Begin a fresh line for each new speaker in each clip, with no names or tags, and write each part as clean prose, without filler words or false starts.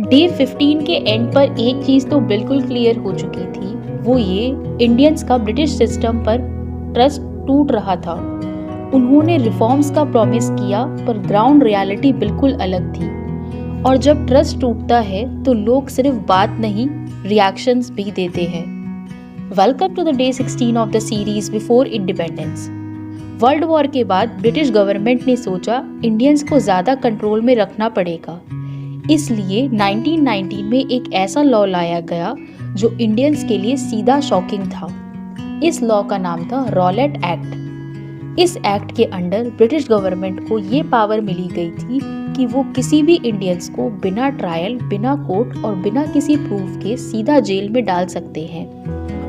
Day 15 के and पर एक चीज़ तो बिल्कुल क्लियर हो चुकी थी, वो ये इंडियंस का ब्रिटिश सिस्टम पर ट्रस्ट टूट रहा था। उन्होंने रिफॉर्म्स का प्रॉमिस किया पर ग्राउंड रियलिटी बिल्कुल अलग थी। और जब ट्रस्ट टूटता है तो लोग सिर्फ बात नहीं, रिएक्शंस भी देते हैं। Welcome to the day 16 of the series before independence. World war के बाद ब्रिटिश गवर्नमेंट ने सोचा इंडियंस को ज़्यादा कंट्रोल में रखना पड़ेगा। इसलिए 1919 में एक ऐसा लॉ लाया गया जो इंडियंस के लिए सीधा शॉकिंग था। इस लॉ का नाम था रॉलेट एक्ट। इस एक्ट के अंडर ब्रिटिश गवर्नमेंट को ये पावर मिली गई थी कि वो किसी भी इंडियंस को बिना ट्रायल, बिना कोर्ट और बिना किसी प्रूफ के सीधा जेल में डाल सकते हैं।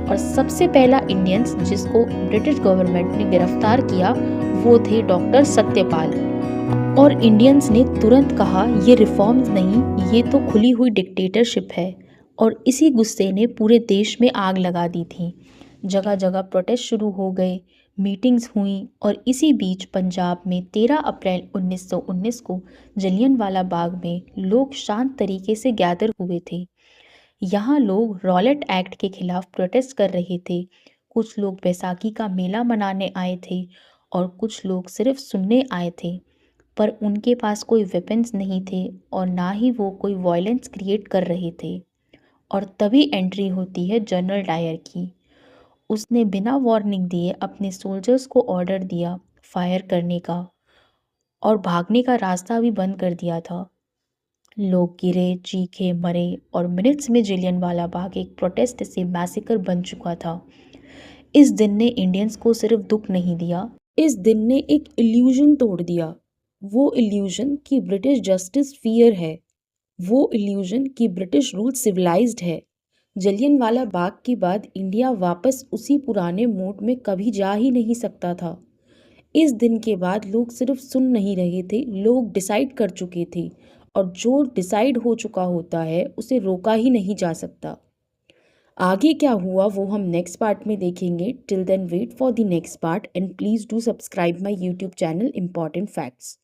और सबसे पहला इंडियंस जिसको ब्रिटिश गवर्नमेंट ने गिरफ्तार किया वो थे डॉक्टर सत्यपाल। और इंडियंस ने तुरंत कहा ये रिफॉर्म्स नहीं, ये तो खुली हुई डिक्टेटरशिप है। और इसी गुस्से ने पूरे देश में आग लगा दी थी। जगह जगह प्रोटेस्ट शुरू हो गए, मीटिंग्स हुई और इसी बीच पंजाब में 13 अप्रैल 1919 को जलियनवाला बाग में लोग शांत तरीके से गैदर हुए थे। यहाँ लोग रॉलेट एक्ट के खिलाफ प्रोटेस्ट कर रहे थे। कुछ लोग बैसाखी का मेला मनाने आए थे और कुछ लोग सिर्फ सुनने आए थे। पर उनके पास कोई वेपन्स नहीं थे और ना ही वो कोई वायलेंस क्रिएट कर रहे थे। और तभी एंट्री होती है जनरल डायर की। उसने बिना वार्निंग दिए अपने सोल्जर्स को ऑर्डर दिया फायर करने का और भागने का रास्ता भी बंद कर दिया था। लोग गिरे, चीखे, मरे और मिनट्स में जलियनवाला बाग एक प्रोटेस्ट से मैसेकर बन चुका था। इस दिन ने इंडियंस को सिर्फ दुख नहीं दिया, इस दिन ने एक इल्यूजन तोड़ दिया। वो इल्यूजन कि ब्रिटिश जस्टिस फियर है, वो इल्यूजन कि ब्रिटिश रूल सिविलाइज्ड है। जलियनवाला बाग के बाद इंडिया वापस उसी पुराने मोड में कभी जा ही नहीं सकता था। इस दिन के बाद लोग सिर्फ सुन नहीं रहे थे, लोग डिसाइड कर चुके थे। और जो डिसाइड हो चुका होता है उसे रोका ही नहीं जा सकता। आगे क्या हुआ वो हम नेक्स्ट पार्ट में देखेंगे। Till then wait for the next part and please do subscribe my YouTube channel important facts.